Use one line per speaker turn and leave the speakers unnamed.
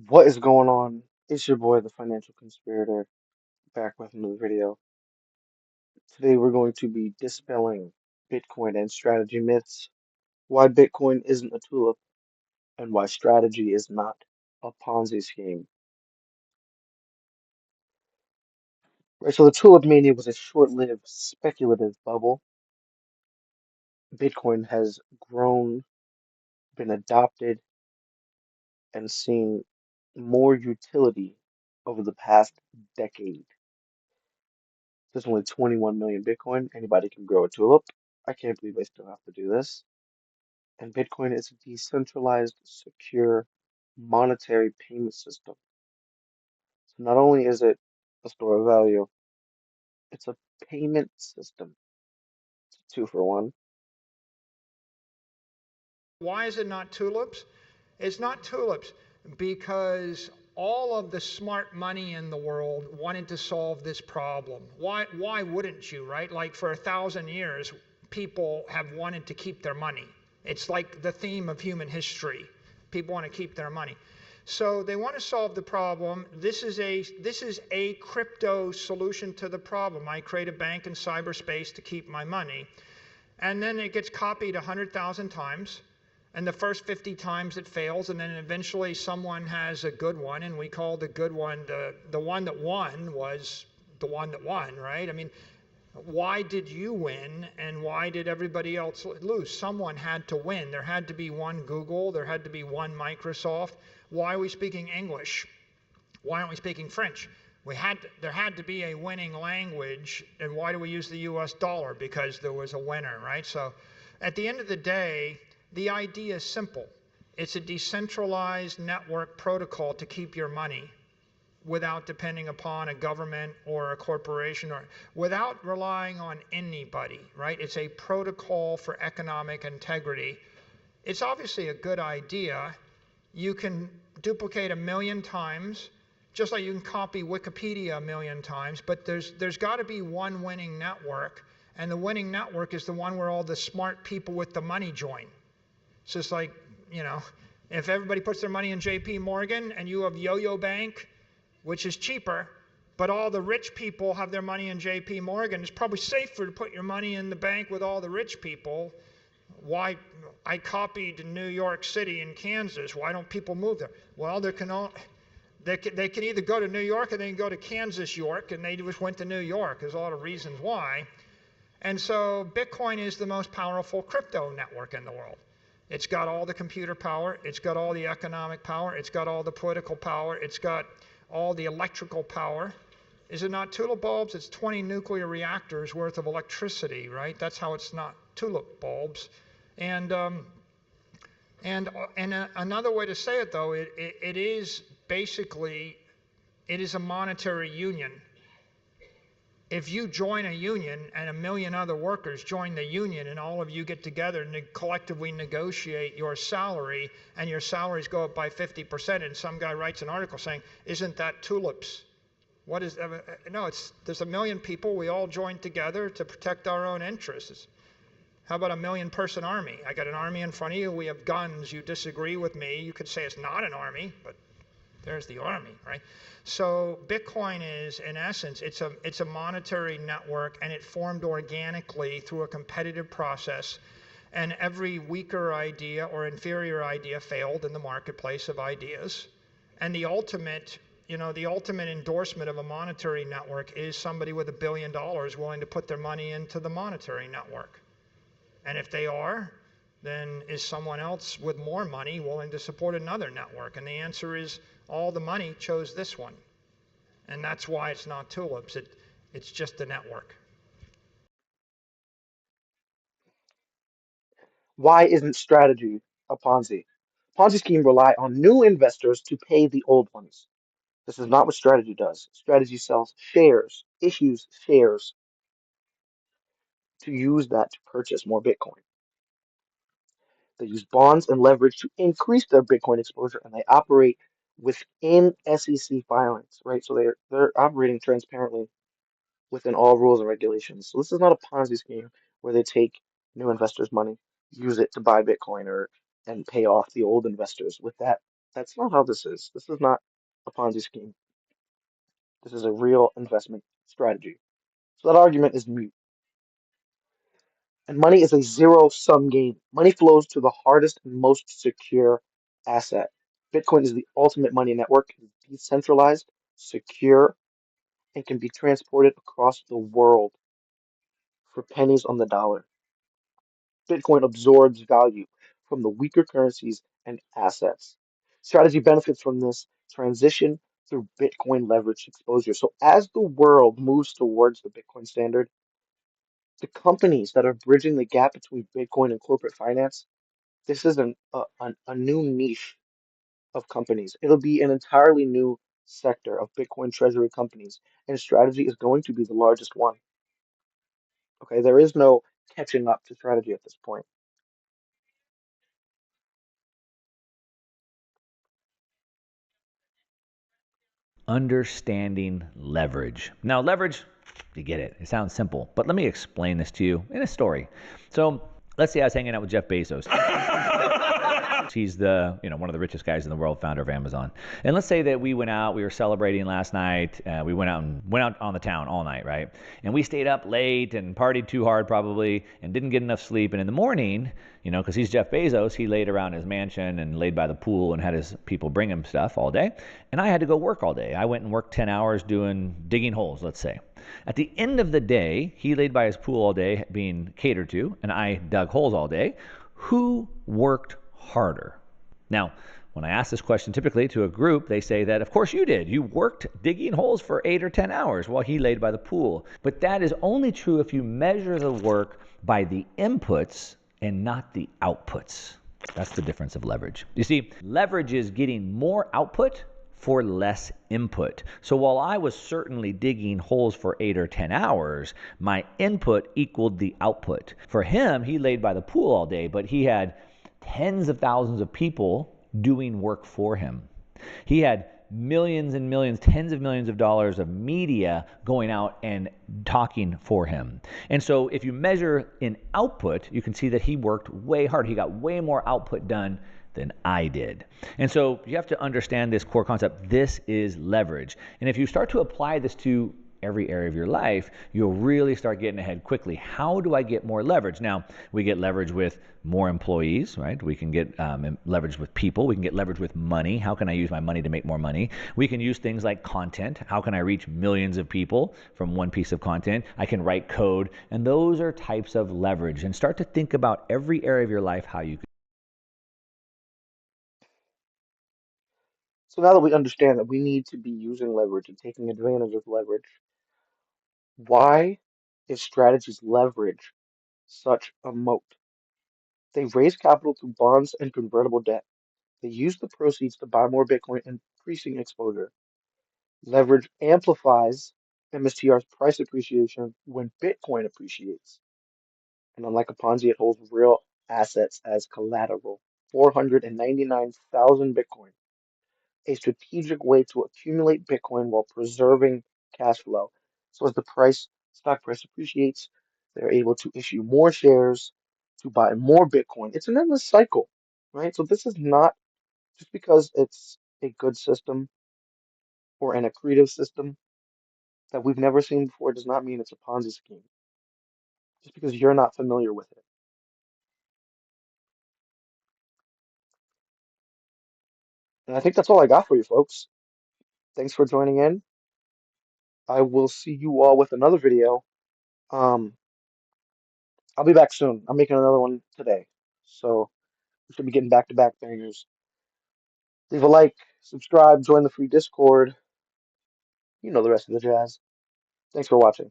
What is going on? It's your boy, the Financial Conspirator, back with another video. Today we're going to be dispelling Bitcoin and strategy myths, why Bitcoin isn't a tulip, and why strategy is not a Ponzi scheme. Right, so the tulip mania was a short-lived speculative bubble. Bitcoin has grown, been adopted, and seen more utility over the past decade. There's only 21 million Bitcoin. Anybody can grow a tulip. I can't believe I still have to do this. And Bitcoin is a decentralized, secure, monetary payment system. So not only is it a store of value, it's a payment system. It's a two for one.
Why is it not tulips? It's not tulips because all of the smart money in the world wanted to solve this problem. Why wouldn't you, right? Like for 1,000 years, people have wanted to keep their money. It's like the theme of human history. People want to keep their money. So they want to solve the problem. This is a crypto solution to the problem. I create a bank in cyberspace to keep my money. And then it gets copied 100,000 times. And the first 50 times it fails, and then eventually someone has a good one, and we call the good one, the one that won was the one that won, right? I mean, why did you win and why did everybody else lose? Someone had to win. There had to be one Google, there had to be one Microsoft. Why are we speaking English? Why aren't we speaking French? There had to be a winning language, and why do we use the US dollar? Because there was a winner, right? So at the end of the day, the idea is simple. It's a decentralized network protocol to keep your money without depending upon a government or a corporation or without relying on anybody, right? It's a protocol for economic integrity. It's obviously a good idea. You can duplicate 1,000,000 times, just like you can copy Wikipedia 1,000,000 times, but there's got to be one winning network, and the winning network is the one where all the smart people with the money join. It's just like, if everybody puts their money in JP Morgan and you have Yo-Yo Bank, which is cheaper, but all the rich people have their money in JP Morgan, it's probably safer to put your money in the bank with all the rich people. Why? I copied New York City and Kansas. Why don't people move there? Well, they can either go to New York or they can go to Kansas, York, and they just went to New York. There's a lot of reasons why. And so Bitcoin is the most powerful crypto network in the world. It's got all the computer power, it's got all the economic power, it's got all the political power, it's got all the electrical power. Is it not tulip bulbs? It's 20 nuclear reactors worth of electricity, right? That's how it's not tulip bulbs. And another way to say it, though, it is basically, it is a monetary union. If you join a union and 1,000,000 other workers join the union and all of you get together and collectively negotiate your salary and your salaries go up by 50% and some guy writes an article saying, isn't that tulips? What is no, there's 1,000,000 people, we all join together to protect our own interests. How about a 1,000,000-person army? I got an army in front of you, we have guns, you disagree with me, you could say it's not an army, but there's the army, right? So Bitcoin is, in essence, it's a monetary network, and it formed organically through a competitive process. And every weaker idea or inferior idea failed in the marketplace of ideas. And the ultimate endorsement of a monetary network is somebody with $1 billion willing to put their money into the monetary network. And if they are, then is someone else with more money willing to support another network? And the answer is all the money chose this one. And that's why it's not tulips. It's just a network.
Why isn't strategy a Ponzi? Ponzi scheme rely on new investors to pay the old ones. This is not what strategy does. Strategy sells shares, issues shares to use that to purchase more Bitcoin. They use bonds and leverage to increase their Bitcoin exposure, and they operate within SEC filings, right? So they're operating transparently within all rules and regulations. So this is not a Ponzi scheme where they take new investors' money, use it to buy Bitcoin or and pay off the old investors with that That's not how this is. This is not a Ponzi scheme. This is a real investment strategy. So that argument is mute. And money is a zero-sum game. Money flows to the hardest and most secure asset. Bitcoin is the ultimate money network. It's decentralized, secure, and can be transported across the world for pennies on the dollar. Bitcoin absorbs value from the weaker currencies and assets. Strategy benefits from this transition through Bitcoin leverage exposure. So, as the world moves towards the Bitcoin standard, the companies that are bridging the gap between Bitcoin and corporate finance, this is a new niche of companies. It'll be an entirely new sector of Bitcoin treasury companies, and strategy is going to be the largest one. Okay, there is no catching up to strategy at this point.
Understanding leverage. Now, leverage, you get it. It sounds simple, but let me explain this to you in a story. So, let's say I was hanging out with Jeff Bezos. He's the one of the richest guys in the world, founder of Amazon. And let's say that we went out, we were celebrating last night. We went out on the town all night, right? And we stayed up late and partied too hard probably, and didn't get enough sleep. And in the morning, because he's Jeff Bezos, he laid around his mansion and laid by the pool and had his people bring him stuff all day. And I had to go work all day. I went and worked 10 hours digging holes, let's say. At the end of the day, he laid by his pool all day being catered to, and I dug holes all day. Who worked harder? Now, when I ask this question typically to a group, they say that, of course you did. You worked digging holes for 8 or 10 hours while he laid by the pool. But that is only true if you measure the work by the inputs and not the outputs. That's the difference of leverage. You see, leverage is getting more output for less input. So while I was certainly digging holes for 8 or 10 hours, my input equaled the output. For him, he laid by the pool all day, but he had tens of thousands of people doing work for him. He had millions and millions, tens of millions of dollars of media going out and talking for him. And so if you measure in output, you can see that he worked way hard. He got way more output done than I did. And so you have to understand this core concept. This is leverage. And if you start to apply this to every area of your life, you'll really start getting ahead quickly. How do I get more leverage? Now, we get leverage with more employees, right? We can get leverage with people. We can get leverage with money. How can I use my money to make more money? We can use things like content. How can I reach millions of people from one piece of content? I can write code. And those are types of leverage. And start to think about every area of your life, how you can.
So now that we understand that we need to be using leverage and taking advantage of leverage, why is strategy's leverage such a moat? They raise capital through bonds and convertible debt. They use the proceeds to buy more Bitcoin, increasing exposure. Leverage amplifies MSTR's price appreciation when Bitcoin appreciates. And unlike a Ponzi, it holds real assets as collateral. 499,000 Bitcoin, a strategic way to accumulate Bitcoin while preserving cash flow. So as the stock price appreciates, they're able to issue more shares to buy more Bitcoin. It's an endless cycle, right? So this is not just because it's a good system or an accretive system that we've never seen before does not mean it's a Ponzi scheme. Just because you're not familiar with it. And I think that's all I got for you folks. Thanks for joining in. I will see you all with another video. Um, I'll be back soon. I'm making another one today. So we should be getting back-to-back bangers. Leave a like, subscribe, join the free Discord. You know the rest of the jazz. Thanks for watching.